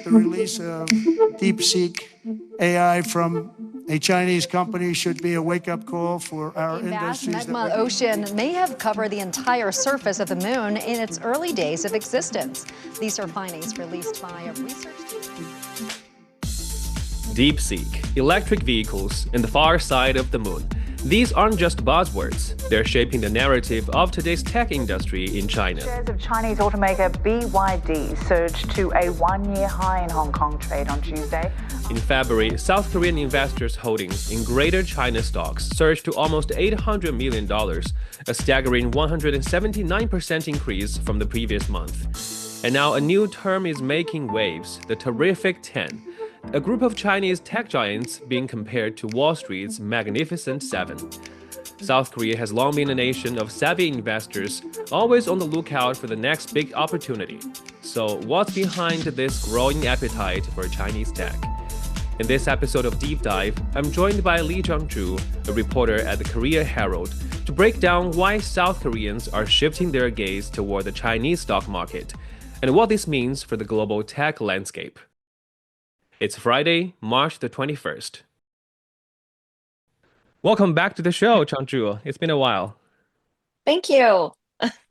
the release of DeepSeek AI from a Chinese company should be a wake-up call for our industries. Vast magma ocean may have covered the entire surface of the moon in its early days of existence. These are findings released by a research team. DeepSeek, electric vehicles, and the far side of the moon. These aren't just buzzwords, they're shaping the narrative of today's tech industry in China. Shares of Chinese automaker BYD surged to a one-year high in Hong Kong trade on Tuesday. In February, South Korean investors' holdings in Greater China stocks surged to almost $800 million, a staggering 179% increase from the previous month. And now a new term is making waves, the Terrific 10. A group of Chinese tech giants being compared to Wall Street's Magnificent Seven. South Korea has long been a nation of savvy investors, always on the lookout for the next big opportunity. So what's behind this growing appetite for Chinese tech? In this episode of Deep Dive, I'm joined by Jungjoo, a reporter at the Korea Herald, to break down why South Koreans are shifting their gaze toward the Chinese stock market, and what this means for the global tech landscape. It's Friday, March the 21st. Welcome back to the show, Jungjoo. It's been a while. Thank you.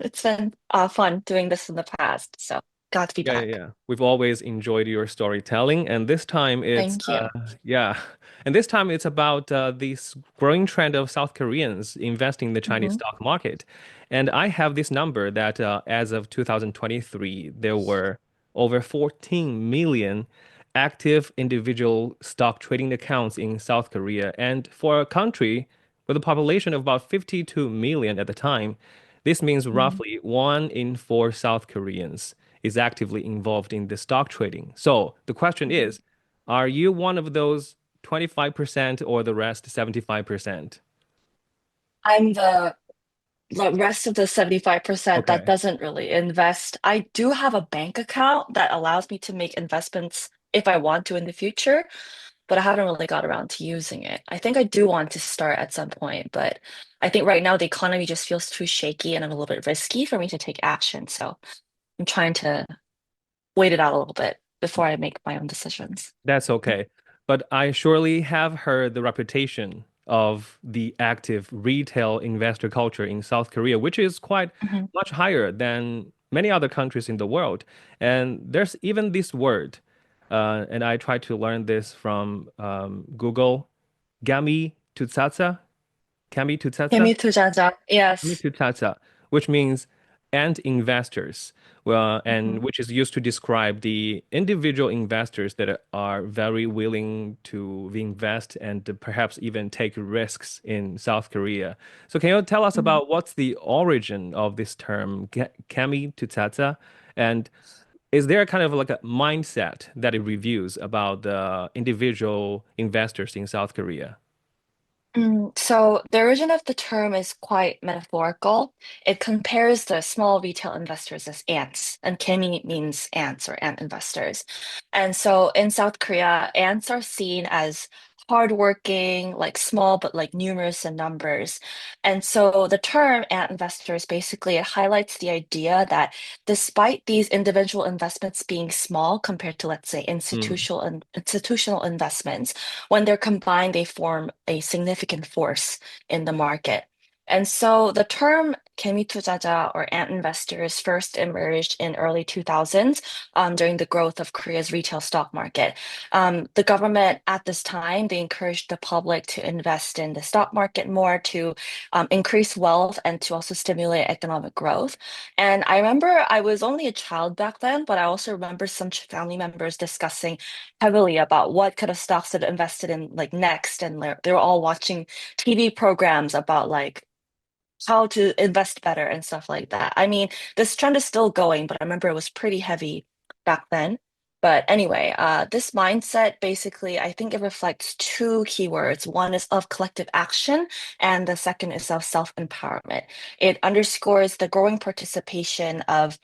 It's been fun doing this in the past, so glad to be back. Yeah. We've always enjoyed your storytelling, and this time it's Thank you. and this time it's about this growing trend of South Koreans investing in the Chinese stock market. And I have this number that as of 2023, there were over 14 million active individual stock trading accounts in South Korea. And for a country with a population of about 52 million at the time, this means roughly 1 in 4 South Koreans is actively involved in the stock trading. So the question is, are you one of those 25% or the rest 75%? I'm the rest of the 75% that Okay. doesn't really invest. I do have a bank account that allows me to make investments if I want to in the future, but I haven't really got around to using it. I think I do want to start at some point, but I think right now the economy just feels too shaky and a little bit risky for me to take action. So I'm trying to wait it out a little bit before I make my own decisions. That's okay. But I surely have heard the reputation of the active retail investor culture in South Korea, which is quite much higher than many other countries in the world. And there's even this word, and I tried to learn this from Google, gami tutsatsa, kami tutsatsa, Kimi Tujaja, kami yes. tutsatsa, which means and investors, well, and which is used to describe the individual investors that are very willing to invest and to perhaps even take risks in South Korea. So can you tell us about what's the origin of this term, kami tutsatsa, and is there kind of like a mindset that it reviews about the individual investors in South Korea? So the origin of the term is quite metaphorical. It compares the small retail investors as ants, and Kimi means ants or ant investors. And so in South Korea, ants are seen as hardworking, like small but like numerous in numbers. And so the term ant investors basically it highlights the idea that despite these individual investments being small compared to, let's say, institutional investments, when they're combined, they form a significant force in the market. And so the term 개미투자자 or ant investors first emerged in early 2000s during the growth of Korea's retail stock market. The government at this time, they encouraged the public to invest in the stock market more to increase wealth and to also stimulate economic growth. And I remember I was only a child back then, but I also remember some family members discussing heavily about what kind of stocks to invested in like next. And they were all watching TV programs about like how to invest better and stuff like that. I mean, this trend is still going, but I remember it was pretty heavy back then. But anyway, this mindset basically, I think it reflects two keywords. One is of collective action, and the second is of self-empowerment. It underscores the growing participation of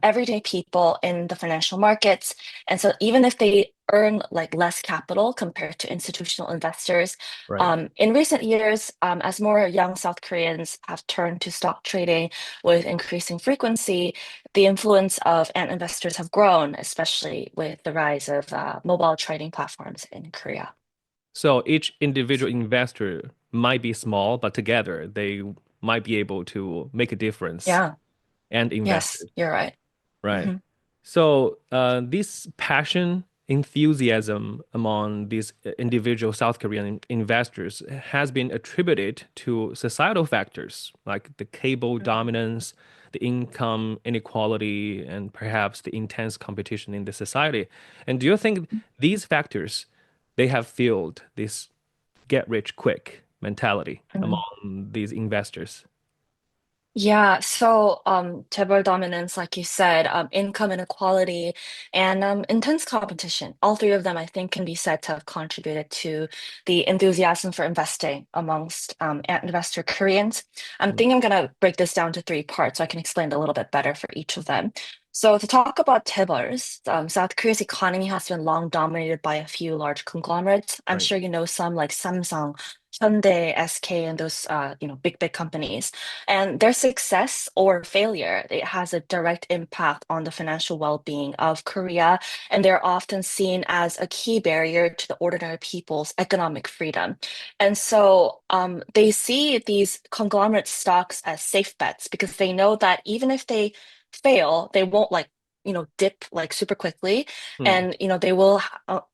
everyday people in the financial markets. And so even if they earn like less capital compared to institutional investors, Right. in recent years, as more young South Koreans have turned to stock trading with increasing frequency, the influence of ant investors have grown, especially with the rise of mobile trading platforms in Korea. So each individual investor might be small, but together they might be able to make a difference Yeah, and yes, investors. you're right. Right. Hmm. So this passion, enthusiasm among these individual South Korean investors has been attributed to societal factors like the cable dominance, the income inequality, and perhaps the intense competition in the society. And do you think these factors they have fueled this get rich quick mentality among these investors? Yeah, so 재벌 dominance, like you said, income inequality, and intense competition. All three of them, I think, can be said to have contributed to the enthusiasm for investing amongst investor Koreans. I'm thinking I'm gonna break this down to three parts so I can explain it a little bit better for each of them. So to talk about 재벌s, South Korea's economy has been long dominated by a few large conglomerates. I'm Right. sure you know some like Samsung, Hyundai, SK, and those big companies. And their success or failure, it has a direct impact on the financial well-being of Korea, and they're often seen as a key barrier to the ordinary people's economic freedom. And so they see these conglomerate stocks as safe bets because they know that even if they fail, they won't dip like super quickly, Hmm. and they will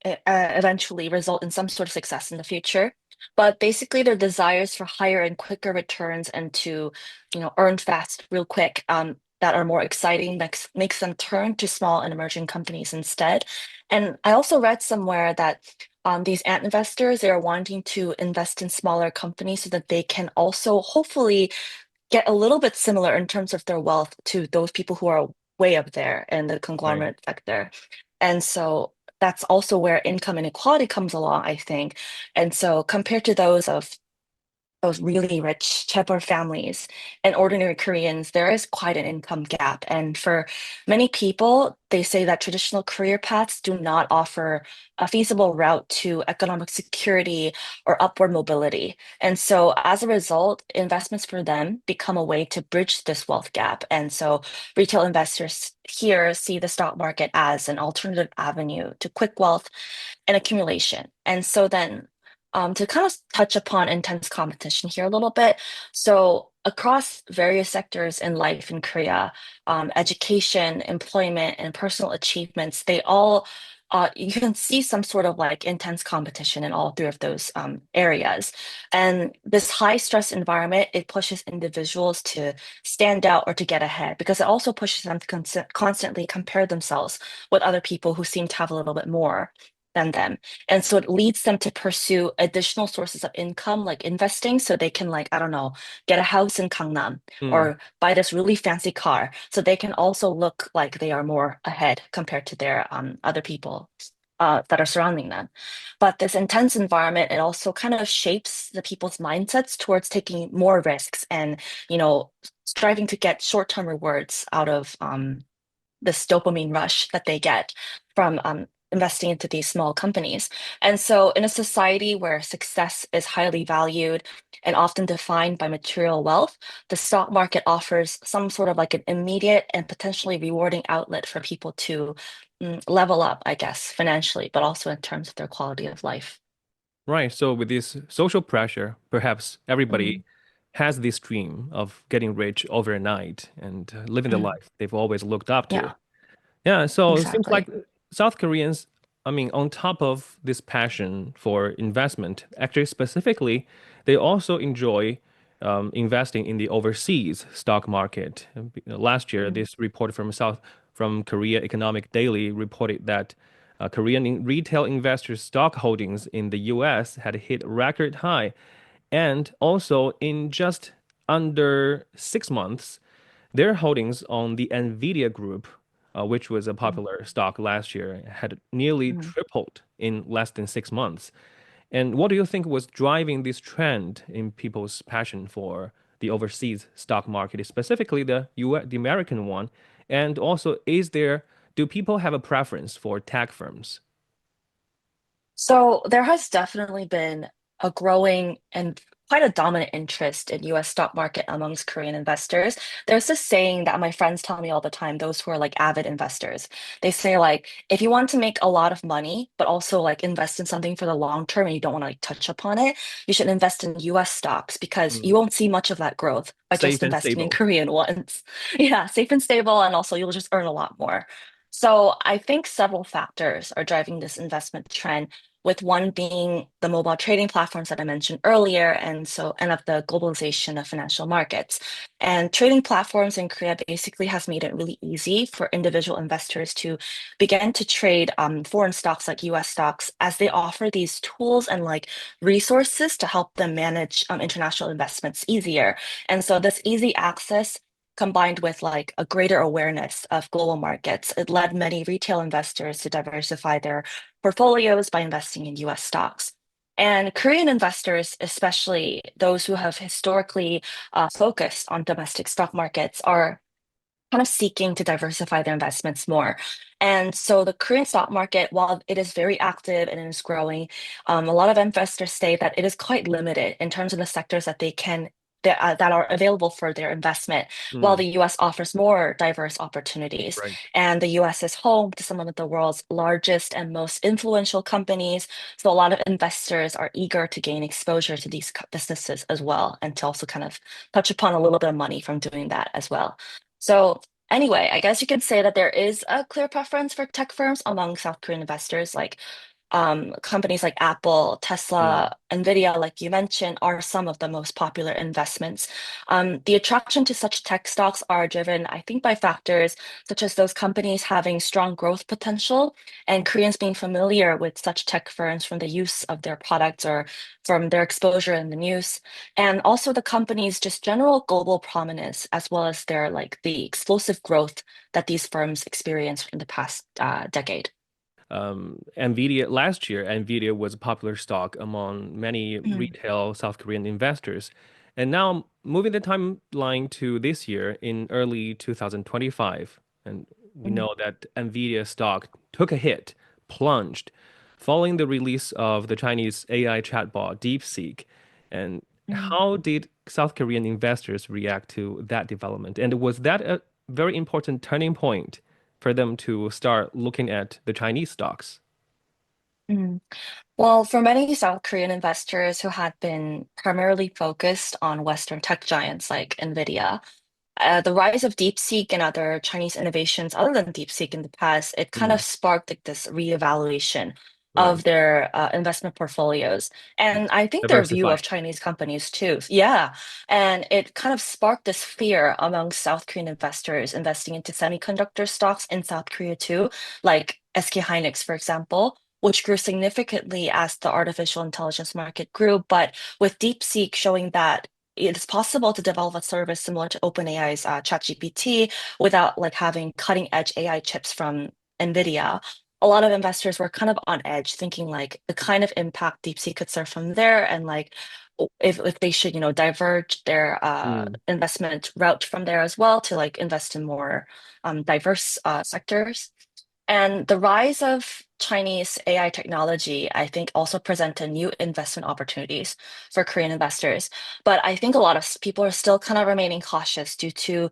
eventually result in some sort of success in the future. But basically, their desires for higher and quicker returns and to, earn fast, real quick, that are more exciting, makes them turn to small and emerging companies instead. And I also read somewhere that these ant investors, they are wanting to invest in smaller companies so that they can also hopefully get a little bit similar in terms of their wealth to those people who are way up there in the Right. conglomerate sector. And so that's also where income inequality comes along, I think. And so compared to those really rich Chaebol families and ordinary Koreans, there is quite an income gap. And for many people, they say that traditional career paths do not offer a feasible route to economic security or upward mobility. And so as a result, investments for them become a way to bridge this wealth gap. And so retail investors here see the stock market as an alternative avenue to quick wealth and accumulation. And so then to kind of touch upon intense competition here a little bit. So across various sectors in life in Korea, education, employment, and personal achievements, they all you can see some sort of like intense competition in all three of those areas. And this high stress environment, it pushes individuals to stand out or to get ahead because it also pushes them to constantly compare themselves with other people who seem to have a little bit more than them. And so it leads them to pursue additional sources of income, like investing, so they can, like, I don't know, get a house in Gangnam Hmm. or buy this really fancy car. So they can also look like they are more ahead compared to their other people that are surrounding them. But this intense environment, it also kind of shapes the people's mindsets towards taking more risks and, striving to get short-term rewards out of this dopamine rush that they get from investing into these small companies. And so, in a society where success is highly valued and often defined by material wealth, the stock market offers some sort of like an immediate and potentially rewarding outlet for people to level up, I guess, financially, but also in terms of their quality of life. Right. So with this social pressure, perhaps everybody Mm, has this dream of getting rich overnight and living the mm, life they've always looked up to. yeah, Yeah. So it seems like exactly. South Koreans, I mean, on top of this passion for investment, actually specifically, they also enjoy investing in the overseas stock market. Last year, Mm, this report from Korea Economic Daily reported that Korean retail investors' stock holdings in the U.S. had hit record high, and also in just under 6 months, their holdings on the Nvidia Group, which was a mm, popular stock last year, had nearly mm. tripled in less than 6 months. And what do you think was driving this trend in people's passion for the overseas stock market, specifically the US, the American one? And also, do people have a preference for tech firms? So there has definitely been a growing and quite a dominant interest in US stock market amongst Korean investors. There's this saying that my friends tell me all the time, those who are like avid investors. They say like if you want to make a lot of money, but also like invest in something for the long term and you don't want to like touch upon it, you should invest in US stocks because you Mm. won't see much of that growth by Safe just and investing in stable. Korean ones. Yeah, safe and stable, and also you'll just earn a lot more. So I think several factors are driving this investment trend, with one being the mobile trading platforms that I mentioned earlier, and of the globalization of financial markets. And trading platforms in Korea basically has made it really easy for individual investors to begin to trade foreign stocks like US stocks, as they offer these tools and like resources to help them manage international investments easier. And so this easy access combined with like a greater awareness of global markets, it led many retail investors to diversify their portfolios by investing in US stocks. And Korean investors, especially those who have historically focused on domestic stock markets, are kind of seeking to diversify their investments more. And so the Korean stock market, while it is very active and it is growing, a lot of investors say that it is quite limited in terms of the sectors that are available for their investment, while Mm, the US offers more diverse opportunities. right. And the US is home to some of the world's largest and most influential companies. So a lot of investors are eager to gain exposure to these businesses as well, and to also kind of touch upon a little bit of money from doing that as well. So anyway, I guess you could say that there is a clear preference for tech firms among South Korean investors. Like companies like Apple, Mm, Tesla, Nvidia, like you mentioned, are some of the most popular investments. The attraction to such tech stocks are driven, I think, by factors such as those companies having strong growth potential and Koreans being familiar with such tech firms from the use of their products or from their exposure in the news, and also the company's just general global prominence, as well as their like the explosive growth that these firms experienced in the past decade. Nvidia last year, Nvidia was a popular stock among many Mm, retail South Korean investors. And now moving the timeline to this year in early 2025, and we mm, know that Nvidia stock took a hit, plunged, following the release of the Chinese AI chatbot DeepSeek. And mm. how did South Korean investors react to that development? And was that a very important turning point for them to start looking at the Chinese stocks? Mm. Well, for many South Korean investors who had been primarily focused on Western tech giants like NVIDIA, the rise of DeepSeek and other Chinese innovations other than DeepSeek in the past, it kind Mm, of sparked like this reevaluation right. of their investment portfolios. And I think their view Diversify. of Chinese companies too. Yeah. And it kind of sparked this fear among South Korean investors investing into semiconductor stocks in South Korea too, like SK Hynix, for example, which grew significantly as the artificial intelligence market grew. But with DeepSeek showing that it is possible to develop a service similar to OpenAI's ChatGPT without like having cutting edge AI chips from NVIDIA. A lot of investors were kind of on edge, thinking like the kind of impact DeepSeek could serve from there, and like if they should, diverge their Mm, investment route from there as well to like invest in more diverse sectors. And the rise of Chinese AI technology, I think, also presented new investment opportunities for Korean investors. But I think a lot of people are still kind of remaining cautious due to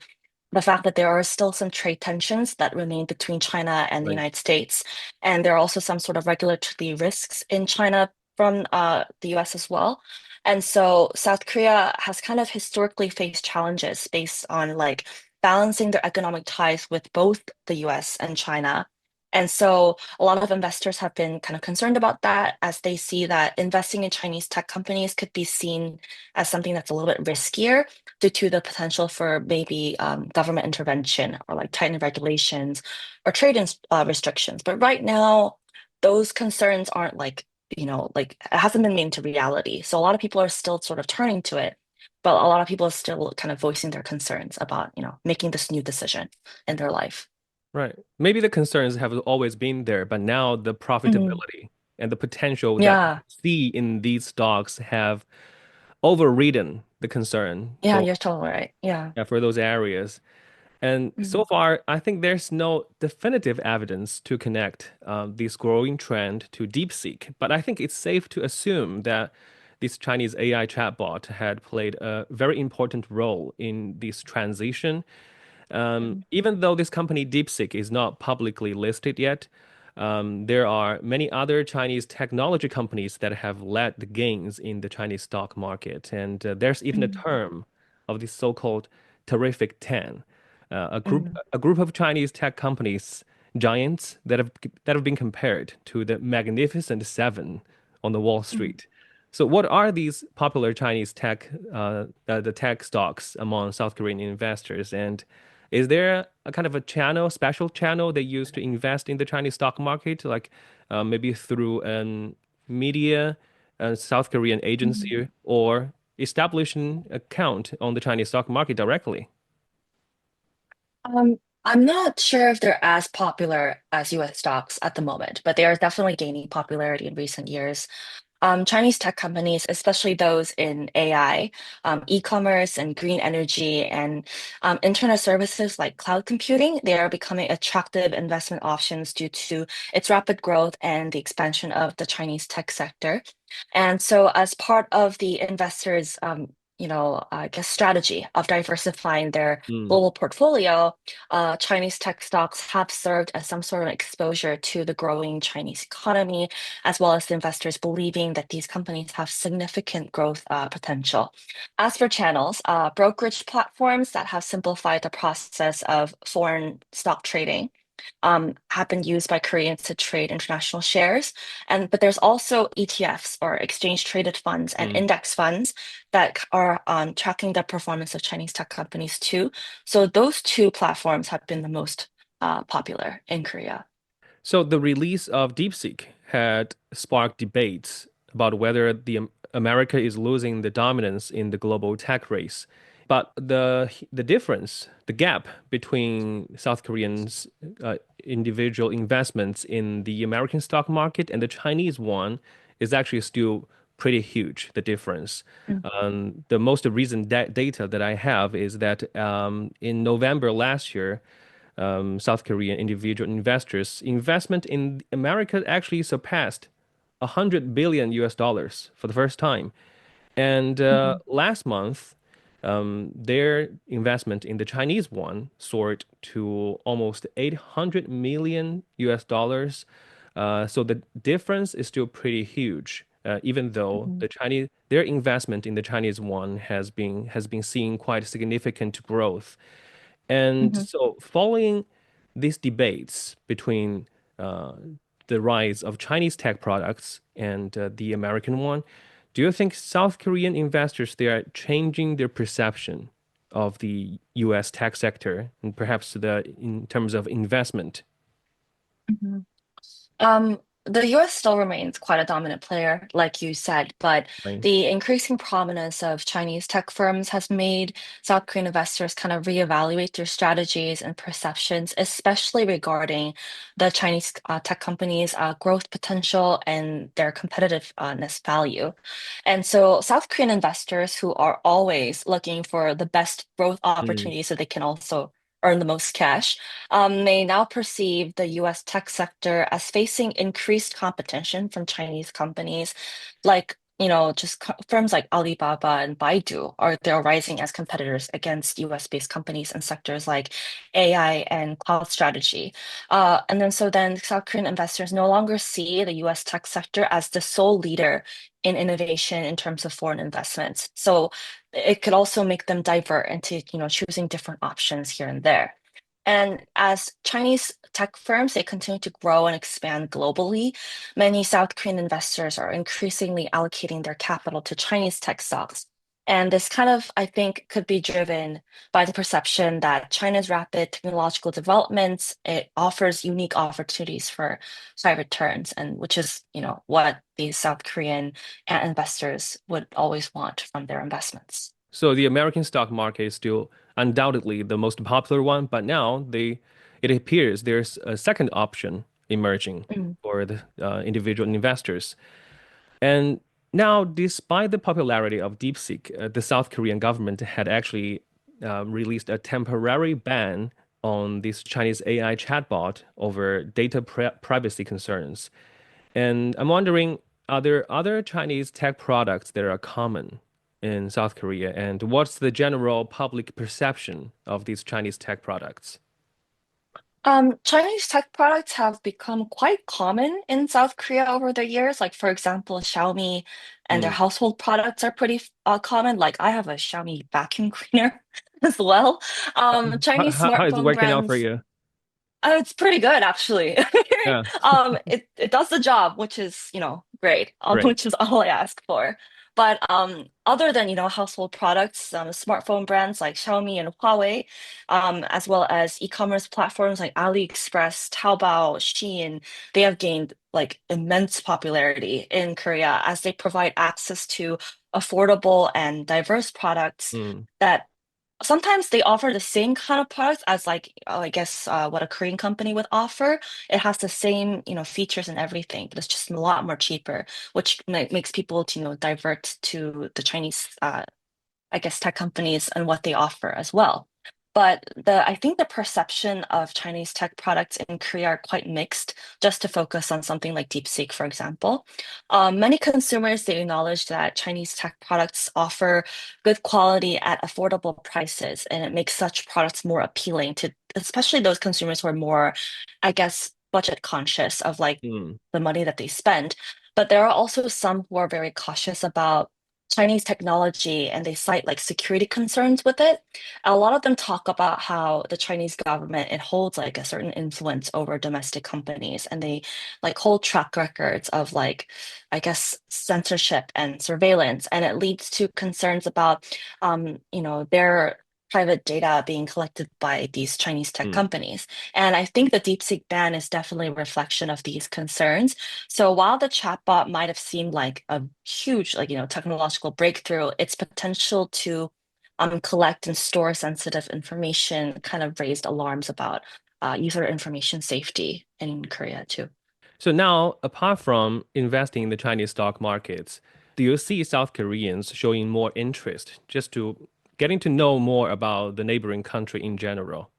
the fact that there are still some trade tensions that remain between China and the right. United States. And there are also some sort of regulatory risks in China from the US as well. And so South Korea has kind of historically faced challenges based on like balancing their economic ties with both the US and China. And so a lot of investors have been kind of concerned about that, as they see that investing in Chinese tech companies could be seen as something that's a little bit riskier due to the potential for maybe government intervention or like tightened regulations or restrictions. But right now, those concerns aren't like, like it hasn't been made into reality. So a lot of people are still sort of turning to it, but a lot of people are still kind of voicing their concerns about, making this new decision in their life. Right. Maybe the concerns have always been there, but now the Mhm. profitability and the potential that we Yeah. see in these stocks have overridden the concern Yeah, you're totally right. Yeah. for those areas. And so far, I think there's no definitive evidence to connect this growing trend to DeepSeek. But I think it's safe to assume that this Chinese AI chatbot had played a very important role in this transition. Even though this company DeepSeek is not publicly listed yet, there are many other Chinese technology companies that have led the gains in the Chinese stock market. And there's even a term of the so-called terrific 10, a group of Chinese tech companies, giants that have been compared to the Magnificent Seven on the Wall Street. So, what are these popular Chinese the tech stocks among South Korean investors? And is there a kind of a channel, special channel they use to invest in the Chinese stock market, like maybe through a media, a South Korean agency, or establish an account on the Chinese stock market directly? I'm not sure if they're as popular as US stocks at the moment, but they are definitely gaining popularity in recent years. Chinese tech companies, especially those in AI, e-commerce, and green energy, and internet services like cloud computing, they are becoming attractive investment options due to its rapid growth and the expansion of the Chinese tech sector. And so, as part of the investors' I guess strategy of diversifying their Mm. global portfolio, Chinese tech stocks have served as some sort of exposure to the growing Chinese economy, as well as the investors believing that these companies have significant growth potential. As for channels, brokerage platforms that have simplified the process of foreign stock trading have been used by Koreans to trade international shares. But there's also ETFs or exchange traded funds and Mm. index funds that are tracking the performance of Chinese tech companies too. So those two platforms have been the most popular in Korea. So the release of DeepSeek had sparked debates about whether America is losing the dominance in the global tech race. But the difference, the gap between South Koreans' individual investments in the American stock market and the Chinese one is actually still pretty huge, the difference. The most recent data that I have is that in November last year, South Korean individual investors' investment in America actually surpassed 100 billion US dollars for the first time. And Mhm, last month, their investment in the Chinese one soared to almost 800 million US dollars. So the difference is still pretty huge, even though mhm, their investment in the Chinese one has been seeing quite significant growth. And mhm. so, following these debates between uh, the rise of Chinese tech products and the American one, do you think South Korean investors they are changing their perception of the U.S. tech sector and perhaps in terms of investment? Mhm. The US still remains quite a dominant player, like you said, but Right? the increasing prominence of Chinese tech firms has made South Korean investors kind of reevaluate their strategies and perceptions, especially regarding the Chinese tech companies' growth potential and their competitiveness value. And so, South Korean investors who are always looking for the best growth Mm. opportunities so they can also earn the most cash may now perceive the US tech sector as facing increased competition from Chinese companies like just firms like Alibaba and Baidu are they're rising as competitors against US-based companies in sectors like AI and cloud strategy. And then South Korean investors no longer see the US tech sector as the sole leader in innovation in terms of foreign investments. So it could also make them divert into choosing different options here and there. And as Chinese tech firms, they continue to grow and expand globally. Many South Korean investors are increasingly allocating their capital to Chinese tech stocks. And this kind of, I think, could be driven by the perception that China's rapid technological developments, it offers unique opportunities for high returns, and which is, what these South Korean investors would always want from their investments. So the American stock market is still undoubtedly the most popular one, but now it appears there's a second option emerging Mm, for the individual investors. And now, despite the popularity of DeepSeek, the South Korean government had actually released a temporary ban on this Chinese AI chatbot over data privacy concerns. And I'm wondering, are there other Chinese tech products that are common in South Korea? And what's the general public perception of these Chinese tech products? Chinese tech products have become quite common in South Korea over the years. Like, for example, Xiaomi and their Mm. household products are pretty common. Like, I have a Xiaomi vacuum cleaner as well. Chinese How is it smartphone working out for brands. you? It's pretty good actually. Yeah, It does the job, which is, great, great. which is all I ask for. But other than, household products, smartphone brands like Xiaomi and Huawei, as well as e-commerce platforms like AliExpress, Taobao, Shein, they have gained like immense popularity in Korea as they provide access to affordable and diverse products Mm. that sometimes they offer the same kind of products as like I guess what a Korean company would offer. It has the same, features and everything, but it's just a lot more cheaper, which makes people to, divert to the Chinese I guess tech companies and what they offer as well. But I think the perception of Chinese tech products in Korea are quite mixed, just to focus on something like DeepSeek, for example. Many consumers, they acknowledge that Chinese tech products offer good quality at affordable prices, and it makes such products more appealing to especially those consumers who are more, I guess, budget conscious of like Mm. the money that they spend. But there are also some who are very cautious about Chinese technology and they cite like security concerns with it. A lot of them talk about how the Chinese government it holds like a certain influence over domestic companies and they like hold track records of like I guess censorship and surveillance and it leads to concerns about their private data being collected by these Chinese tech Mm. companies. And I think the DeepSeek ban is definitely a reflection of these concerns. So while the chatbot might have seemed like a huge, like, technological breakthrough, its potential to collect and store sensitive information kind of raised alarms about user information safety in Korea too. So now, apart from investing in the Chinese stock markets, do you see South Koreans showing more interest just to getting to know more about the neighboring country in general?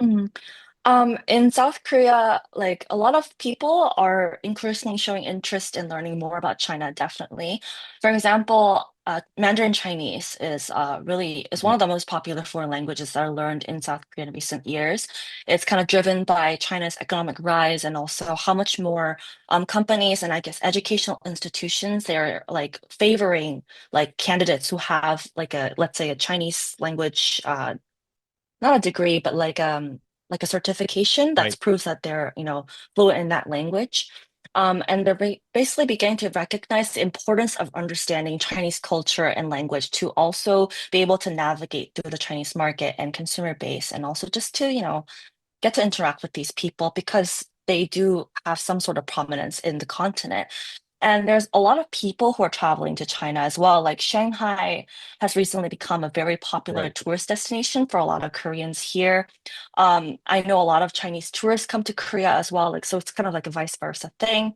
In South Korea, like a lot of people are increasingly showing interest in learning more about China, definitely. For example, Mandarin Chinese is one Mm. of the most popular foreign languages that are learned in South Korea in recent years. It's kind of driven by China's economic rise and also how much more companies and I guess educational institutions they're like favoring like candidates who have like a let's say a Chinese language not a degree, but like a certification that Right. proves that they're, fluent in that language. And they're basically beginning to recognize the importance of understanding Chinese culture and language to also be able to navigate through the Chinese market and consumer base, and also just to, get to interact with these people because they do have some sort of prominence in the continent. And there's a lot of people who are traveling to China as well. Like Shanghai has recently become a very popular Right. tourist destination for a lot of Koreans here. I know a lot of Chinese tourists come to Korea as well. Like, so it's kind of like a vice versa thing.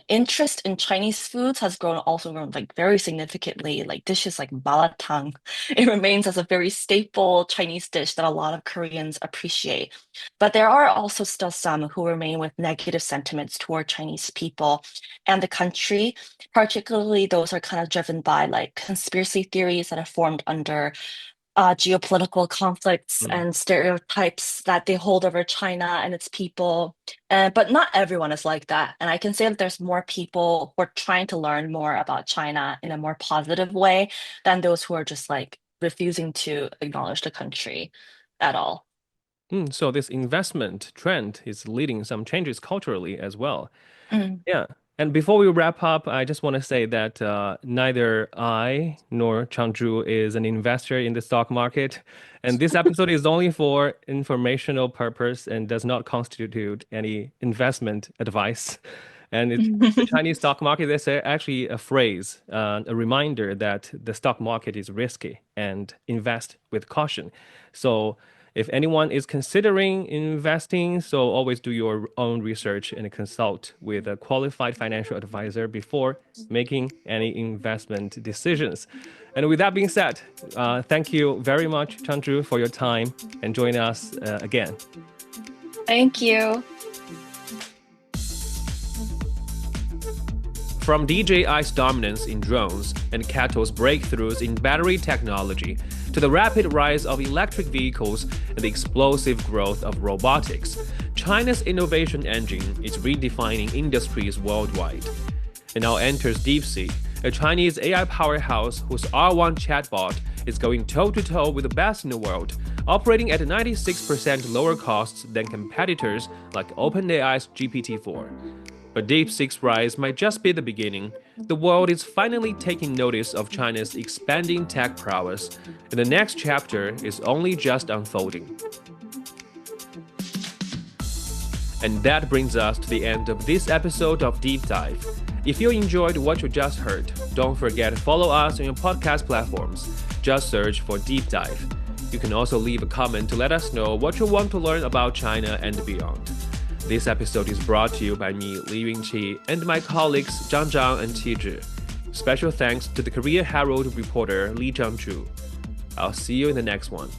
Interest in Chinese foods has also grown like very significantly. Like dishes like malatang, it remains as a very staple Chinese dish that a lot of Koreans appreciate. But there are also still some who remain with negative sentiments toward Chinese people and the country. Particularly, those are kind of driven by like conspiracy theories that are formed under geopolitical conflicts Mm. and stereotypes that they hold over China and its people. But not everyone is like that. And I can say that there's more people who are trying to learn more about China in a more positive way than those who are just like refusing to acknowledge the country at all. So this investment trend is leading some changes culturally as well. Mm. Yeah. And before we wrap up, I just want to say that neither I nor Jungjoo is an investor in the stock market. And this episode is only for informational purpose and does not constitute any investment advice. And the Chinese stock market, there's actually a phrase, a reminder that the stock market is risky and invest with caution. So If anyone is considering investing, so always do your own research and consult with a qualified financial advisor before making any investment decisions. And with that being said, thank you very much, Jungjoo, for your time and joining us again. Thank you. From DJI's dominance in drones and Cato's breakthroughs in battery technology, to the rapid rise of electric vehicles and the explosive growth of robotics, China's innovation engine is redefining industries worldwide. And now enters DeepSeek, a Chinese AI powerhouse whose R1 chatbot is going toe-to-toe with the best in the world, operating at 96% lower costs than competitors like OpenAI's GPT-4. But DeepSeek's rise might just be the beginning. The world is finally taking notice of China's expanding tech prowess, and the next chapter is only just unfolding. And that brings us to the end of this episode of Deep Dive. If you enjoyed what you just heard, don't forget to follow us on your podcast platforms. Just search for Deep Dive. You can also leave a comment to let us know what you want to learn about China and beyond. This episode is brought to you by me, Li Yunqi, and my colleagues Zhang Zhang and Qizhi. Special thanks to the Korea Herald reporter Li Jungjoo. I'll see you in the next one.